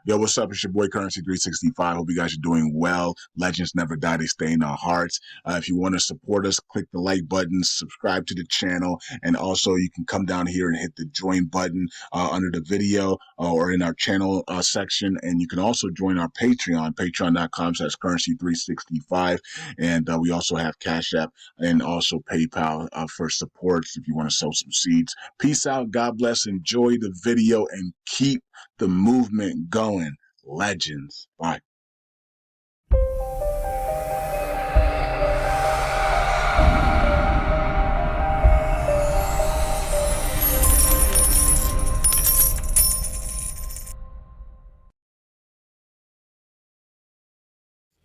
Yo, what's up? It's your boy Currency 365. Hope you guys are doing well. Legends never die, they stay in our hearts. If you want to support us, click the like button, subscribe to the channel, and also you can come down here and hit the join button under the video or in our channel section. And you can also join our Patreon, patreon.com/currency365. And we also have Cash App and also PayPal for supports if you want to sow some seeds. Peace out. God bless. Enjoy the video and keep the movement going. Legends. Bye.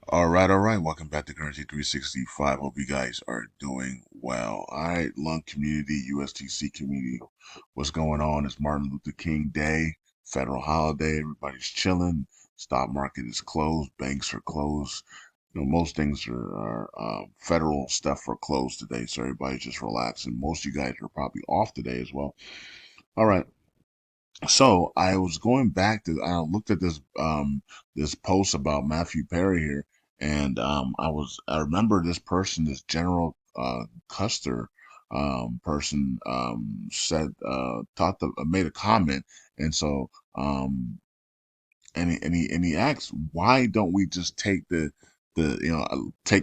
All right. Welcome back to Currency 365. Hope you guys are doing well. All right, LUNC community, USTC community. What's going on? It's Martin Luther King Day, federal holiday. Everybody's chilling. Stock market is closed. Banks are closed. Most things are federal stuff are closed today, so everybody's just relaxing. Most of you guys are probably off today as well. All right. So I was going back to I looked at this post about Matthew Perry here, and I remember this person, this General Custer person said made a comment, and so and he asked, why don't we just take take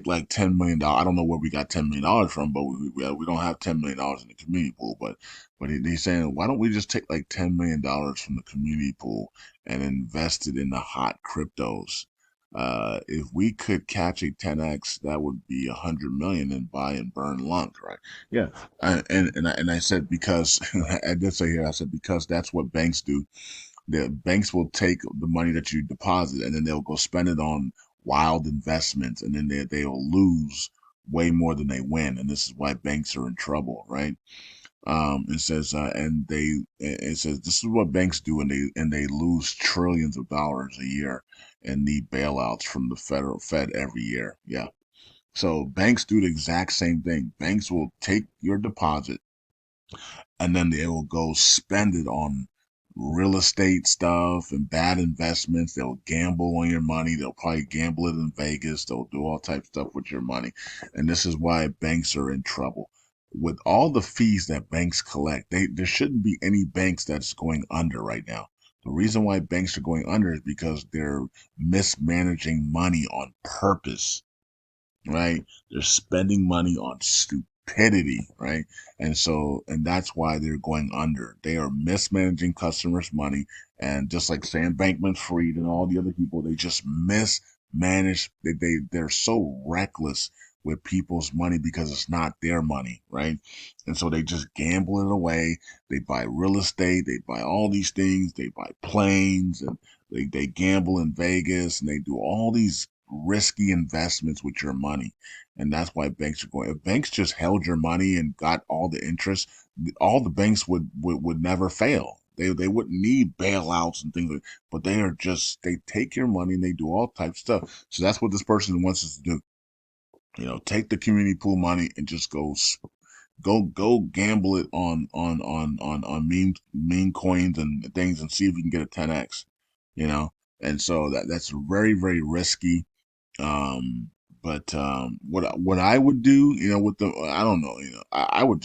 like $10 million? I don't know where we got $10 million from, but we don't have $10 million in the community pool. But he's saying, why don't we just take like $10 million from the community pool and invest it in the hot cryptos? If we could catch a 10x, that would be 100 million and buy and burn LUNC, right? Yeah, and I said, because I did say here, I said, because that's what banks do. The banks will take the money that you deposit and then they'll go spend it on wild investments, and then they'll lose way more than they win. And this is why banks are in trouble, right? It says, it says this is what banks do, and they lose trillions of dollars a year and need bailouts from the federal Fed every year. Yeah. So banks do the exact same thing. Banks will take your deposit and then they will go spend it on real estate stuff and bad investments. They'll gamble on your money. They'll probably gamble it in Vegas. They'll do all types of stuff with your money. And this is why banks are in trouble. With all the fees that banks collect, there shouldn't be any banks that's going under right now. The reason why banks are going under is because they're mismanaging money on purpose, right? They're spending money on stupidity, right? And that's why they're going under. They are mismanaging customers' money. And just like Sam Bankman-Fried and all the other people, they just mismanage. They're so reckless with people's money because it's not their money, right? And so they just gamble it away. They buy real estate. They buy all these things. They buy planes, and they gamble in Vegas, and they do all these risky investments with your money. And that's why banks are going. If banks just held your money and got all the interest, all the banks would never fail. They wouldn't need bailouts and things like, but they take your money and they do all types of stuff. So that's what this person wants us to do. Take the community pool money and just go gamble it on meme coins and things, and see if you can get a 10x. You know, and so that's very, very risky. What I would do, with the, I don't know, I would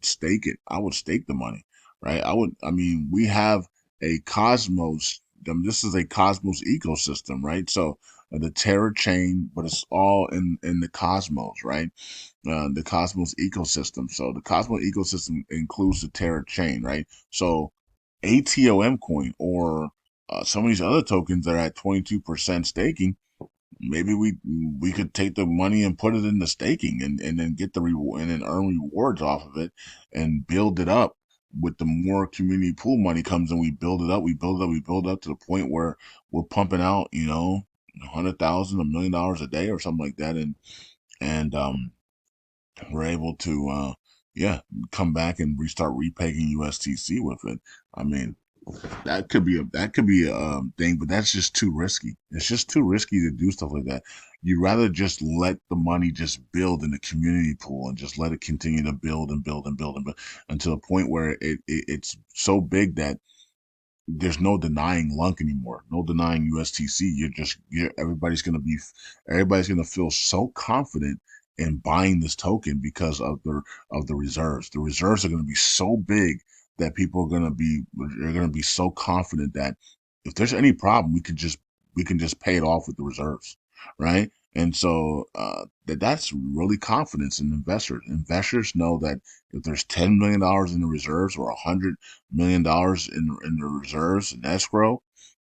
stake it. I would stake the money, right? I mean, we have a Cosmos. This is a Cosmos ecosystem, right? So the Terra chain, but it's all in the Cosmos, right? The Cosmos ecosystem. So the Cosmos ecosystem includes the Terra chain, right? So ATOM coin, or some of these other tokens that are at 22% staking, maybe we could take the money and put it in the staking, and then get the reward, and then earn rewards off of it and build it up. With the more community pool money comes in, we build it up, we build it up to the point where we're pumping out, 100,000, $1 million a day or something like that. And we're able to, yeah, come back and restart repaying USTC with it. I mean, that could be a thing, but that's just too risky. It's just too risky to do stuff like that. You'd rather just let the money just build in the community pool and just let it continue to build and build and build and build until the point where it's so big that there's no denying LUNC anymore, no denying USTC. Everybody's gonna feel so confident in buying this token because of the reserves. The reserves are gonna be so big that people are gonna be so confident that if there's any problem, we can just pay it off with the reserves, right? And so that's really confidence in investors. Investors know that if there's $10 million in the reserves or $100 million in the reserves in escrow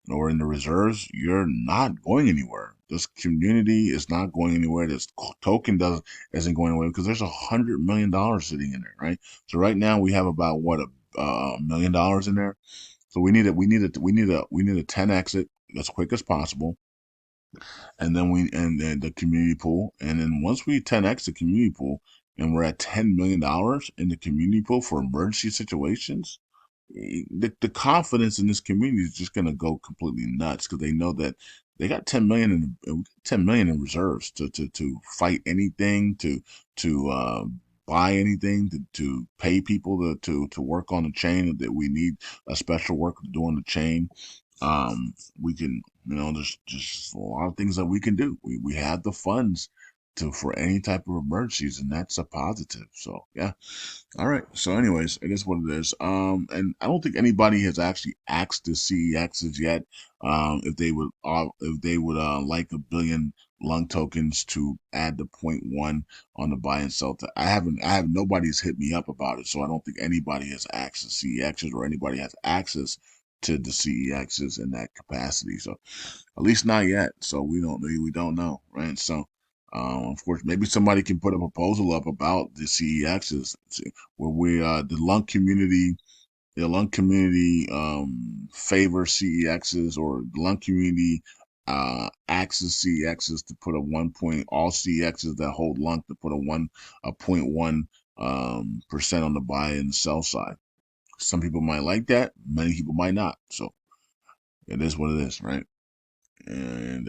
or in the reserves, you're not going anywhere. This community is not going anywhere. This token doesn't isn't going away because there's $100 million sitting in there, right? So right now we have about what $1 million in there. So we need a 10 exit as quick as possible, and then the community pool, and then once we 10x the community pool, and we're at $10 million in the community pool for emergency situations, the confidence in this community is just going to go completely nuts because they know that they got 10 million in reserves to fight anything, to buy anything, to pay people to work on the chain that we need a special worker to do on the chain. We can, there's just a lot of things that we can do. We have the funds for any type of emergencies, and that's a positive. So yeah. All right. So, anyways, it is what it is. And I don't think anybody has actually asked the CEXs yet, if they would like 1 billion lung tokens to add the point one on the buy and sell. Nobody's hit me up about it, so I don't think anybody has asked the CEXs or anybody has access to the CEXs in that capacity. So, at least not yet. So we don't know, right? So. Of course, maybe somebody can put a proposal up about the CEXs where the LUNC community favors CEXs, or the LUNC community asks the CEXs to put a 1 point, all CEXs that hold LUNC to put a 0.1 percent on the buy and sell side. Some people might like that, many people might not. So it is what it is, right? And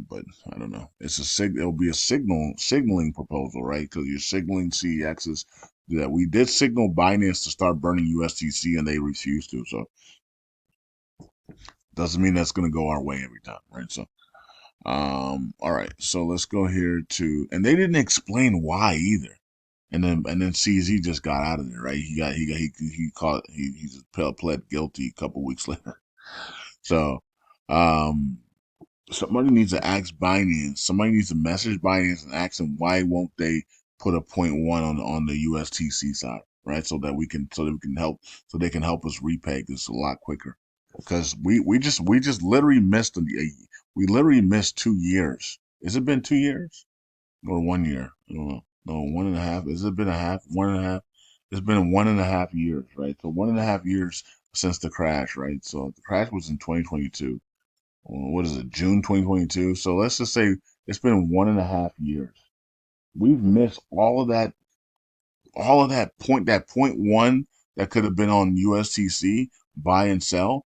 but I don't know. It'll be a signaling proposal, right? Because you're signaling CEXs that we did signal Binance to start burning USTC and they refused to. So doesn't mean that's gonna go our way every time, right? So all right. So let's go here to, and they didn't explain why either. And then CZ just got out of there, right? He just pled guilty a couple weeks later. So um somebody needs to ask Binance. Somebody needs to message Binance and ask them why won't they put a point one on the USTC side, right? So they can help us repay this a lot quicker. Because we just literally we literally missed 2 years. Has it been 2 years or 1 year? I don't know. No, 1.5. Has it been a half? 1.5. It's been 1.5 years, right? So 1.5 years since the crash, right? So the crash was in 2022. What is it, June 2022? So let's just say it's been 1.5 years. We've missed that point one that could have been on USTC buy and sell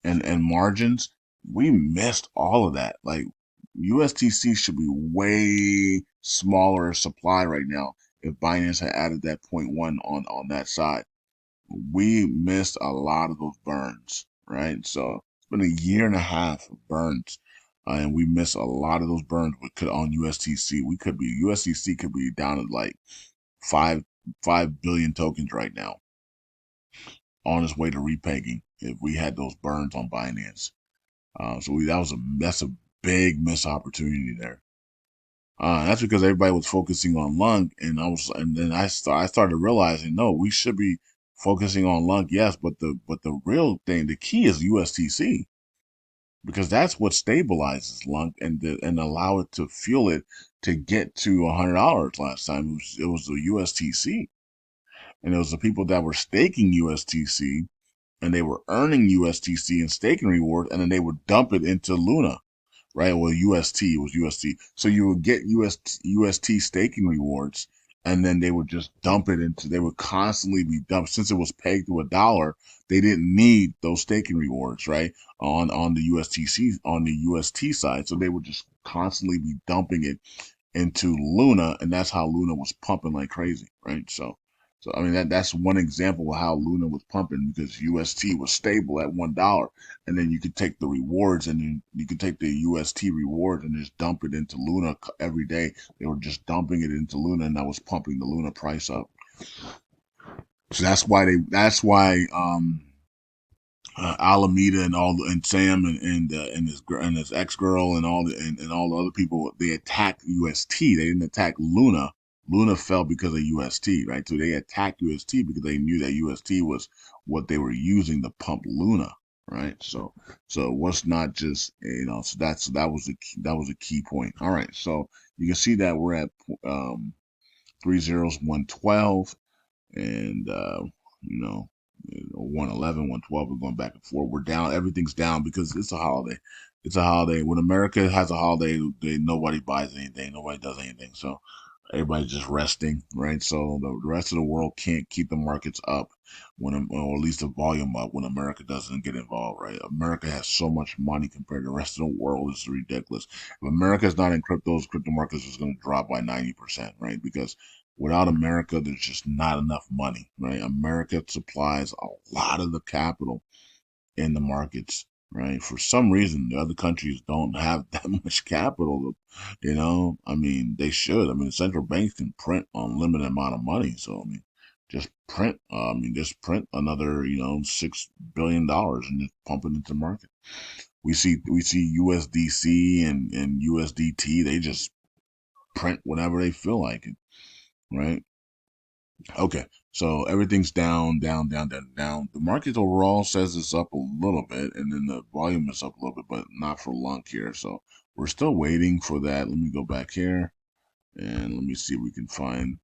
and margins. We missed all of that. Like USTC should be way smaller supply right now if Binance had added that point one on that side. We missed a lot of those burns, right? So it's been a year and a half of burns, and we missed a lot of those burns. We could on USTC. USTC could be down at like five 5 billion tokens right now, on its way to repegging if we had those burns on Binance. That's a big missed opportunity there. That's because everybody was focusing on LUNC, and then I started realizing, no, we should be focusing on LUNC, yes, but the real thing, the key is USTC, because that's what stabilizes LUNC and allow it to fuel it to get to $100 last time. It was the USTC, and it was the people that were staking USTC, and they were earning USTC and staking reward, and then they would dump it into Luna, right? Well, UST was UST. So you would get UST staking rewards, and then they would just dump it into, they would constantly be dumped. Since it was pegged to $1, they didn't need those staking rewards, right? On the UST side. So they would just constantly be dumping it into Luna, and that's how Luna was pumping like crazy, right? So So I mean that's one example of how Luna was pumping because UST was stable at $1, and then you could take the rewards and then you could take the UST rewards and just dump it into Luna every day. They were just dumping it into Luna, and that was pumping the Luna price up. So that's why Alameda and and Sam and his ex girl and and all the other people they attacked UST. They didn't attack Luna. Luna fell because of UST, right? So they attacked UST because they knew that UST was what they were using to pump Luna, right? So it was not just So that was a key point. All right, so you can see that we're at 30112 and you know 111 112 we're going back and forth, we're down, everything's down because it's a holiday. It's a holiday. When America has a holiday, nobody buys anything, nobody does anything, so everybody's just resting, right? So the rest of the world can't keep the markets up or at least the volume up when America doesn't get involved, right? America has so much money compared to the rest of the world. It's ridiculous. If America is not in cryptos, crypto markets is going to drop by 90%, right? Because without America, there's just not enough money, right? America supplies a lot of the capital in the markets, right? For some reason, the other countries don't have that much capital. I mean, they should. I mean, central banks can print unlimited amount of money. So, I mean, just print another, $6 billion and just pump it into the market. We see USDC and USDT. They just print whenever they feel like it, right? Okay, so everything's down, down, down, down, down. The market overall says it's up a little bit, and then the volume is up a little bit, but not for LUNC here. So we're still waiting for that. Let me go back here and let me see if we can find.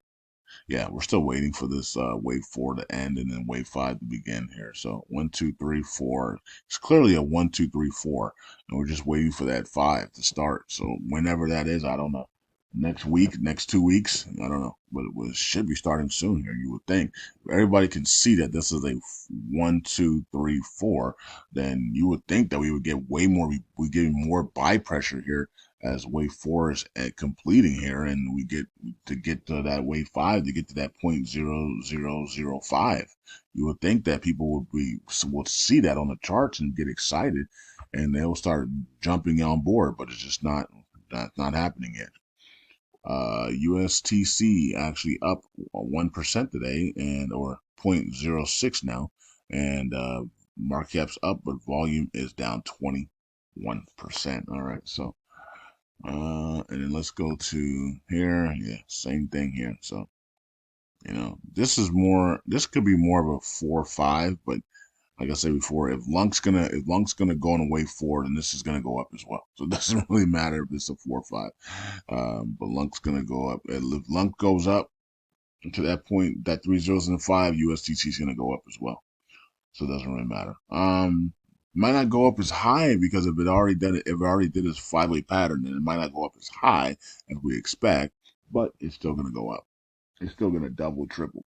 Yeah, we're still waiting for this wave 4 to end and then wave 5 to begin here. So 1, 2, 3, 4. It's clearly a 1, 2, 3, 4, and we're just waiting for that 5 to start. So whenever that is, I don't know. Next week, next 2 weeks, I don't know, but it should be starting soon here. You would think everybody can see that this is a 1, 2, 3, 4. Then you would think that we would get way more. We get more buy pressure here as wave 4 is at completing here, and we get to that wave 5 to get to that 0.0005. You would think that people would see that on the charts and get excited, and they'll start jumping on board, but it's just not happening yet. USTC actually up 1% today, and or 0.06 now, and market cap's up, but volume is down 21%. All right, so and then let's go to here. Yeah, same thing here. So, this could be more of a 4 or 5, but like I said before, if LUNC's gonna go on a way forward, and this is gonna go up as well. So it doesn't really matter if it's a 4 or 5. But LUNC's gonna go up. And if LUNC goes up to that point, that 3 zeros and a 5, USDC is gonna go up as well. So it doesn't really matter. Might not go up as high because if it already did its 5-way pattern, then it might not go up as high as we expect, but it's still gonna go up. It's still gonna double, triple.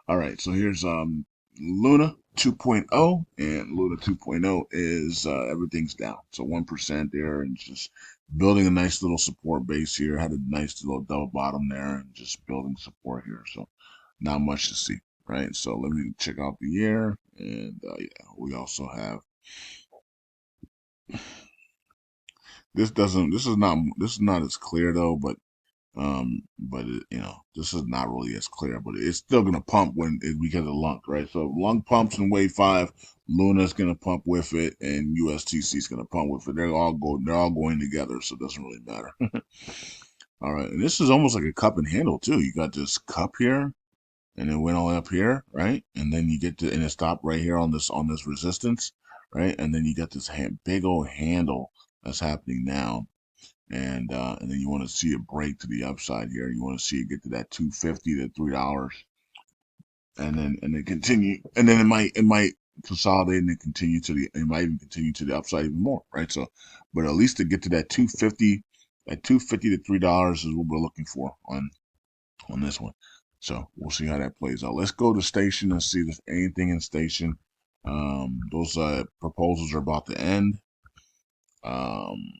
All right, so here's Luna 2.0, and Luna 2.0 is everything's down. So 1% there, and just building a nice little support base here. Had a nice little double bottom there, and just building support here. So not much to see, right? So let me check out the year, and yeah, we also have this. Doesn't this is not as clear though, but this is not really as clear, but it's still gonna pump because of LUNC, right? So if LUNC pumps in wave 5, Luna's gonna pump with it, and USTC is gonna pump with it. They're all going together, so it doesn't really matter. All right, and this is almost like a cup and handle too. You got this cup here, and it went all the way up here, right? And then you get to and it stopped right here on this resistance, right? And then you got this big old handle that's happening now, and then you want to see it break to the upside here. You want to see it get to that 250 to $3, and then continue, and then it might consolidate and then it might even continue to the upside even more, right? So, but at least to get to that 250, to $3 is what we're looking for on this one. So we'll see how that plays out. Let's go to station and see if there's anything in station. Those proposals are about to end. Um,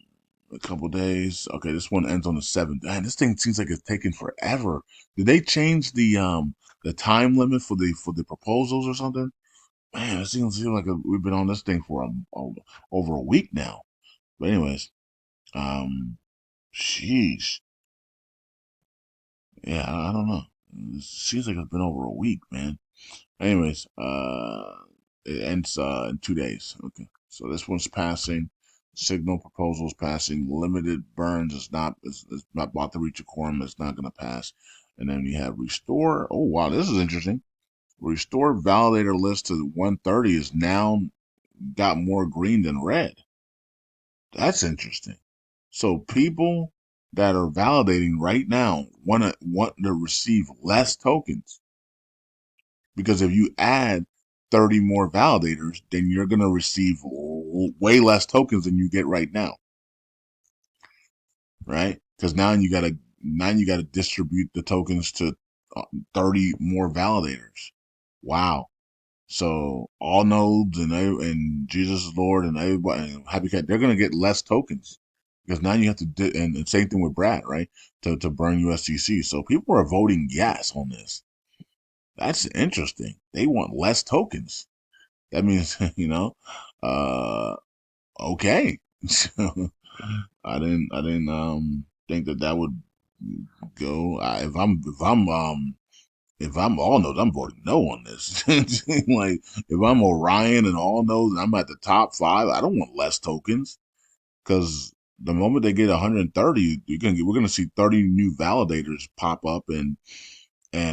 a couple days. Okay, this one ends on the 7th. Man, this thing seems like it's taking forever. Did they change the the time limit for the proposals or something. Man, it seems like we've been on this thing for over a week now. But anyways, um, sheesh, yeah, I don't know. It seems like it's been over a week, man. Anyways, it ends in 2 days. Okay, so this one's passing. Signal proposals passing. Limited burns is not about to reach a quorum. It's not going to pass. And then you have restore. Oh wow, this is interesting. Restore validator list to 130 is now got more green than red. That's interesting. So people that are validating right now want to receive less tokens, because if you add 30 more validators, then you're going to receive way less tokens than you get right now, right? Because now you got to distribute the tokens to 30 more validators. Wow. So all nodes and Jesus is Lord and everybody and Happy Cat, they're gonna get less tokens because now you have to and same thing with Brad, right? To burn USTC. So people are voting yes on this. That's interesting. They want less tokens. That means uh, okay. So I didn't think that would go. If I'm all nodes, I'm voting no on this. Like if I'm Orion and all nodes and I'm at the top five, I don't want less tokens because the moment they get 130, we're gonna see 30 new validators pop up, and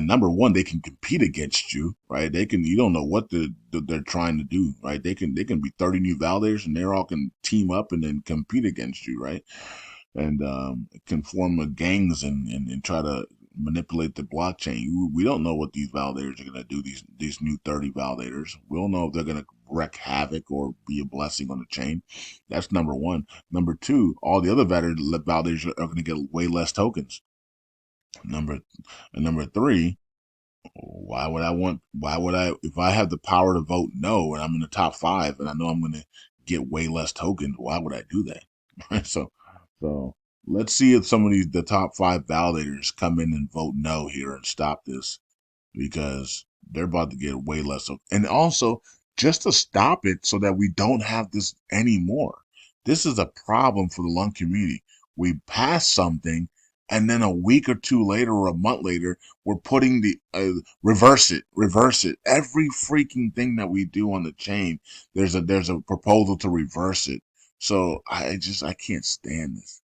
number one, they can compete against you, right? You don't know what they're trying to do, right? They can be 30 new validators and they're all can team up and then compete against you, right? And can form gangs and try to manipulate the blockchain. We don't know what these validators are going to do. These new 30 validators. We don't know if they're going to wreak havoc or be a blessing on the chain. That's number one. Number two, all the other validators are going to get way less tokens. Number and number three, why would I, if I have the power to vote no and I'm in the top five and I know I'm going to get way less tokens, why would I do that? Right. So let's see if some of the top five validators come in and vote no here and stop this, because they're about to get way less of, and also just to stop it so that we don't have this anymore. This is a problem for the lung community. We pass something, and then a week or two later or a month later, we're putting the reverse it. Every freaking thing that we do on the chain, there's a proposal to reverse it. So I can't stand this.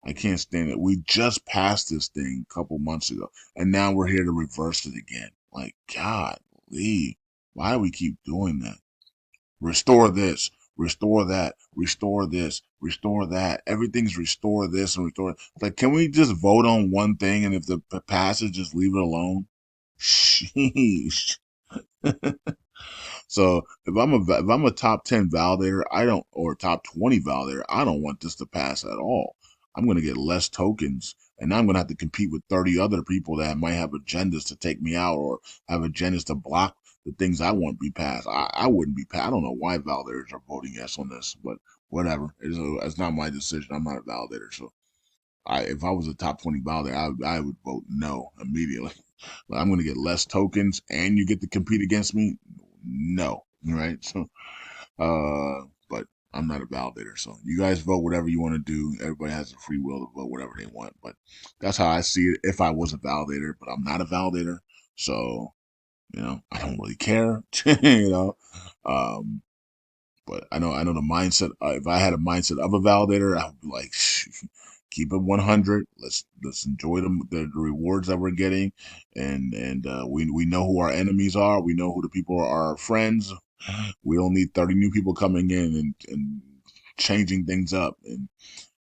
I can't stand it. We just passed this thing a couple months ago, and now we're here to reverse it again. Like, God, Lee, why do we keep doing that? Restore this, restore that, restore this, restore that. Everything's restore this and restore. Like, can we just vote on one thing, and if the passes, just leave it alone? Sheesh. So if I'm a top 10 validator, I don't, or top 20 validator, I don't want this to pass at all. I'm going to get less tokens, and I'm going to have to compete with 30 other people that might have agendas to take me out or have agendas to block the things I want to be passed. I wouldn't be passed. I don't know why validators are voting yes on this, but whatever. It's not my decision. I'm not a validator. So if I was a top 20 validator, I would vote no immediately. But I'm going to get less tokens and you get to compete against me. No, right? So, but I'm not a validator. So you guys vote whatever you want to do. Everybody has a free will to vote whatever they want. But that's how I see it if I was a validator, but I'm not a validator. So, I don't really care, you know. Um, but I know the mindset. If I had a mindset of a validator, I would be like, keep it 100. Let's enjoy the rewards that we're getting, and we know who our enemies are. We know who the people are our friends. We don't need 30 new people coming in and changing things up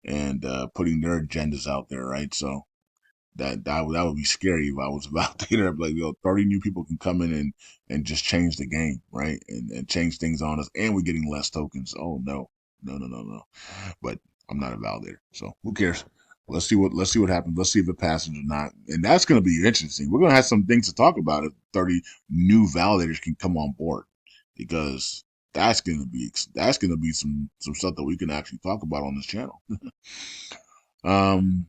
and putting their agendas out there, right? So that would be scary if I was a validator. I'd be like, 30 new people can come in and just change the game, right? And change things on us, and we're getting less tokens. Oh no, no, no, no, no. But I'm not a validator, so who cares? Let's see what happens. Let's see if it passes or not, and that's going to be interesting. We're going to have some things to talk about if 30 new validators can come on board, because that's going to be some stuff that we can actually talk about on this channel. um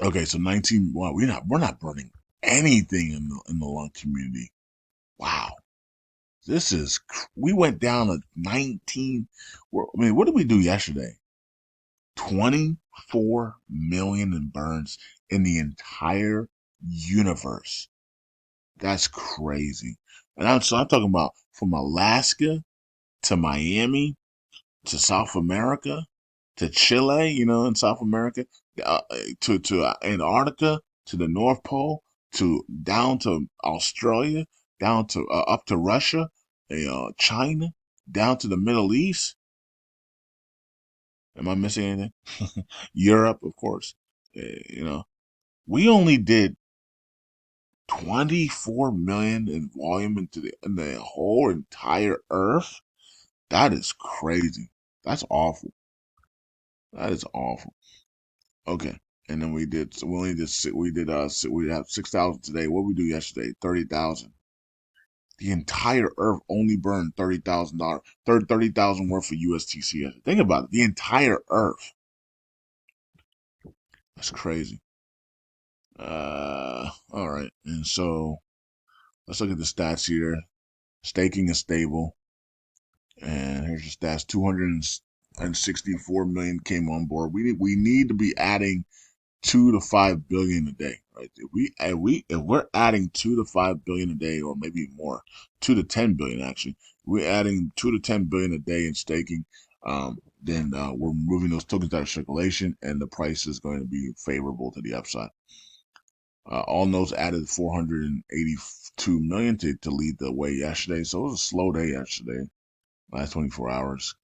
Okay, so 19. Well, we're not burning. anything in the lung community. Wow. We went down to 19. I mean, what did we do yesterday? 24 million in burns in the entire universe. That's crazy. I'm talking about from Alaska to Miami to South America to Chile, in South America, uh, to Antarctica, to the North Pole, to down to Australia, down to up to Russia, China, down to the Middle East. Am I missing anything? Europe, of course. You know, we only did 24 million in volume in the whole entire Earth. That is crazy. That's awful. That is awful. Okay. And then we only did, we have 6,000 today. What we do yesterday? 30,000. The entire Earth only burned $30,000, 30,000 worth of USTC. Think about it. The entire Earth. That's crazy. All right. And so let's look at the stats here. Staking is stable. And here's the stats: 264 million came on board. We need to be adding 2 to 5 billion a day, right? If we're adding 2 to 5 billion a day, or maybe more, 2 to 10 billion actually, we're adding 2 to 10 billion a day in staking. Then we're moving those tokens out of circulation, and the price is going to be favorable to the upside. All nodes added 482 million to lead the way yesterday, so it was a slow day yesterday. Last 24 hours,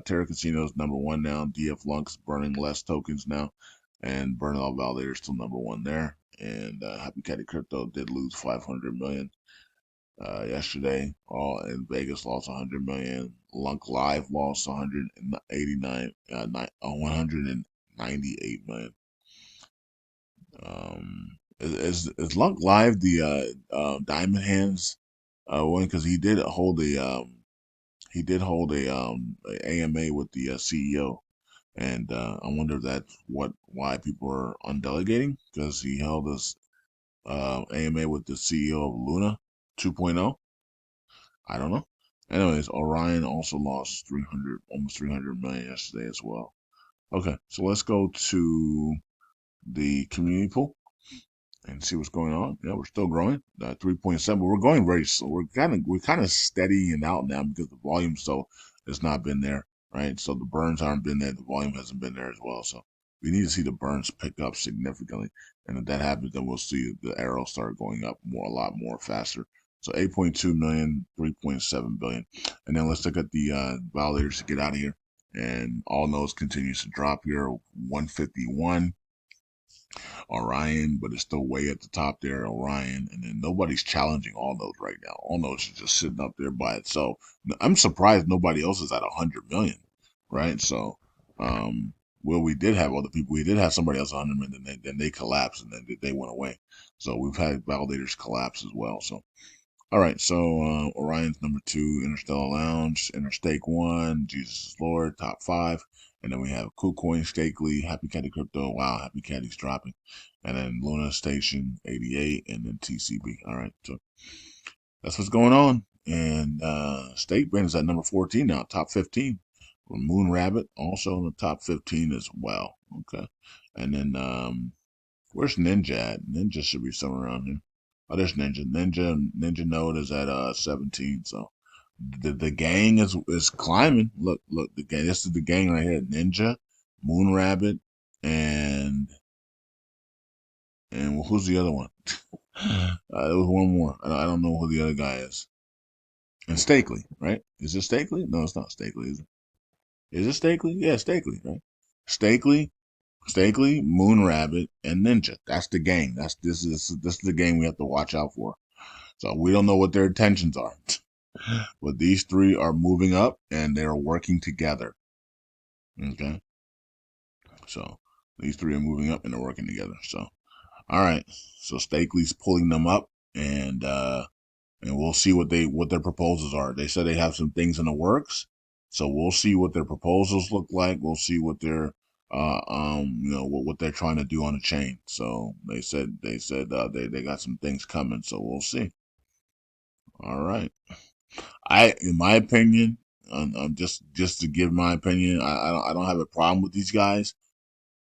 Terra Casino's number 1 now. DF LUNC's burning less tokens now, and Burnout Validator is still number 1 there. And Happy Caddy Crypto did lose 500 million yesterday. All in Vegas lost 100 million. LUNC Live lost 198 million. Is LUNC Live the Diamond Hands one? Because he did hold a AMA with the CEO, and I wonder if that's why people are undelegating, because he held his AMA with the CEO of Luna 2.0. I don't know. Anyways, Orion also lost almost 300 million yesterday as well. Okay, so let's go to the community pool and see what's going on. Yeah, we're still growing, 3.7, but we're going very slow. We're kind of steadying out now because the volume still has not been there, right? So the burns haven't been there, the volume hasn't been there as well. So we need to see the burns pick up significantly, and if that happens, then we'll see the arrow start going up a lot more faster. So 8.2 million, 3.7 billion, and then let's look at the validators to get out of here. And all nodes continues to drop here, 151. Orion, but it's still way at the top there, Orion, and then nobody's challenging all those right now. All those is just sitting up there by itself. I'm surprised nobody else is at 100 million, right? So, well, we did have other people. We did have somebody else 100 million, then they collapsed, and then they went away. So we've had validators collapse as well. So, all right, so Orion's number 2, Interstellar Lounge, Interstake 1, Jesus is Lord, top 5. And then we have KuCoin, Stakely, Happy Caddy Crypto. Wow, Happy Caddy's dropping. And then Luna Station 88, and then TCB. All right, so that's what's going on. And State Brand is at number 14 now, top 15. Moon Rabbit also in the top 15 as well. Okay. And then where's Ninja at? Ninja should be somewhere around here. Oh, there's Ninja. Ninja Node is at 17. So the gang is climbing. Look, the gang. This is the gang right here. Ninja, Moon Rabbit, and who's the other one? There was one more. I don't know who the other guy is. And Stakely, right? Is it Stakely? No, it's not Stakely, is it? Is it Stakely? Yeah, Stakely, right? Stakely, Moon Rabbit, and Ninja. That's the gang. This is the gang we have to watch out for. So we don't know what their intentions are, but these three are moving up and they're working together. Okay, so these three are moving up and they're working together. So all right, so Stakely's pulling them up, and we'll see what their proposals are. They said they have some things in the works, so we'll see what their proposals look like. We'll see what their what they're trying to do on the chain. So they got some things coming. So we'll see. All right. In my opinion, just to give my opinion, I don't have a problem with these guys.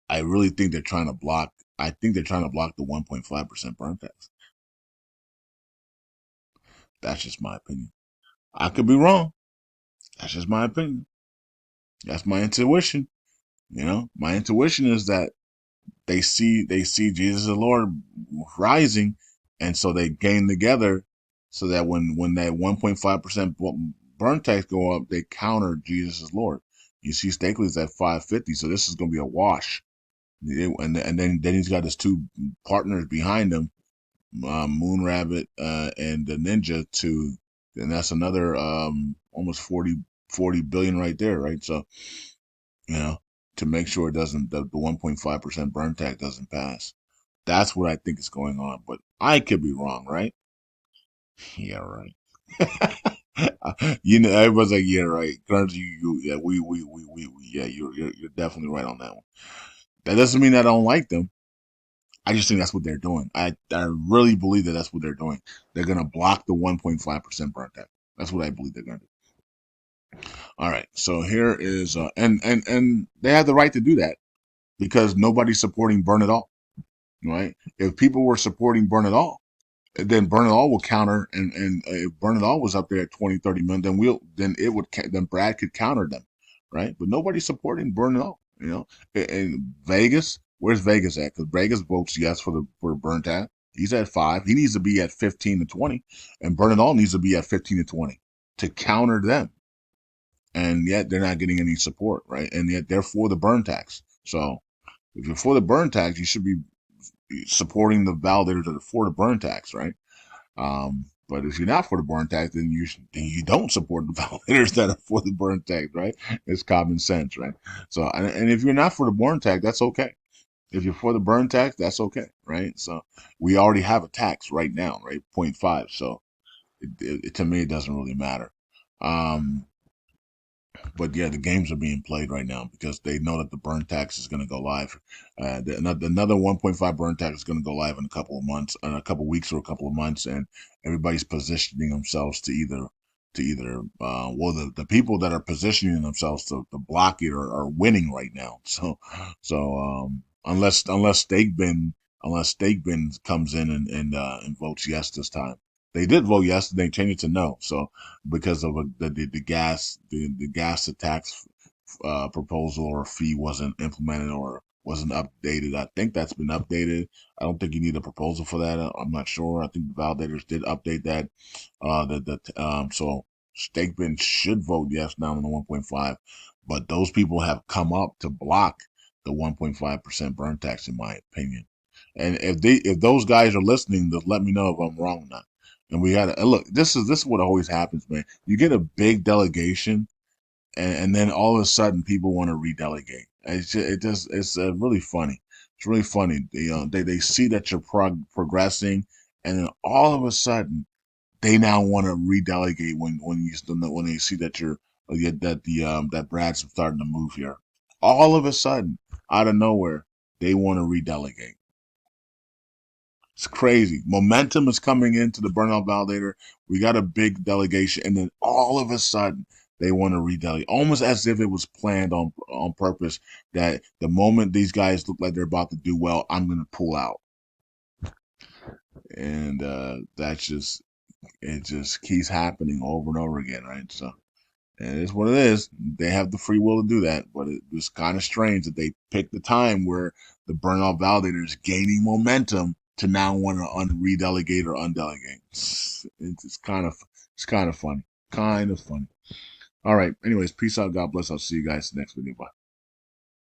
I really think they're trying to block. I think they're trying to block the 1.5% burn tax. That's just my opinion. I could be wrong. That's just my opinion. That's my intuition. My intuition is that they see Jesus the Lord rising, and so they gain together, so that when that 1.5% burn tax go up, they counter Jesus is Lord. You see, Stakely's at 550, so this is going to be a wash. And then he's got his two partners behind him, Moon Rabbit and the Ninja, and that's another almost 40 billion right there, right? So you know, to make sure it doesn't the 1.5% burn tax doesn't pass. That's what I think is going on, but I could be wrong, right? Yeah, right. Everybody's like, yeah, right. Currency, yeah, yeah, you're definitely right on that one. That doesn't mean I don't like them. I just think that's what they're doing. I really believe that that's what they're doing. They're gonna block the 1.5% burn tax. That's what I believe they're gonna do. All right, so here is and they have the right to do that because nobody's supporting burn it all, right? If people were supporting burn it all, then burn it all will counter, and if burn it all was up there at 20, 30 million, then Brad could counter them, right? But nobody's supporting burn it all, And Vegas, where's Vegas at? Because Vegas votes yes for burn tax. He's at 5. He needs to be at 15 to 20, and burn it all needs to be at 15 to 20 to counter them. And yet they're not getting any support, right? And yet they're for the burn tax. So if you're for the burn tax, you should be supporting the validators that are for the burn tax, right? But if you're not for the burn tax, then you don't support the validators that are for the burn tax, right? It's common sense, right? So and if you're not for the burn tax, that's okay. If you're for the burn tax, that's okay, right? So we already have a tax right now, right? 0.5. So to me, it doesn't really matter. Um, but yeah, the games are being played right now because they know that the burn tax is going to go live. Another 1.5 burn tax is going to go live in a couple of months, in a couple of weeks or a couple of months, and everybody's positioning themselves well, the people that are positioning themselves to block it are winning right now. So unless Stake Bin comes in and votes yes this time. They did vote yes, and they changed it to no. So because of the gas tax proposal or fee wasn't implemented or wasn't updated. I think that's been updated. I don't think you need a proposal for that. I'm not sure. I think the validators did update that. So Stakebin should vote yes now on the 1.5, but those people have come up to block the 1.5% burn tax, in my opinion. And if those guys are listening, just let me know if I'm wrong or not. And we got to look. This is what always happens, man. You get a big delegation, and then all of a sudden people want to redelegate. It's really funny. It's really funny. They see that you're progressing, and then all of a sudden they now want to redelegate when they see that that Brad's starting to move here. All of a sudden, out of nowhere, they want to redelegate. It's crazy. Momentum is coming into the burnout validator. We got a big delegation, and then all of a sudden they want to redelegate, almost as if it was planned on purpose. That the moment these guys look like they're about to do well, I'm going to pull out, and it just keeps happening over and over again, right? So it is what it is. They have the free will to do that, but it was kind of strange that they picked the time where the burnout validator is gaining momentum to now want to redelegate or undelegate. It's kind of funny. Kind of funny. All right. Anyways, peace out. God bless. I'll see you guys next video. Bye.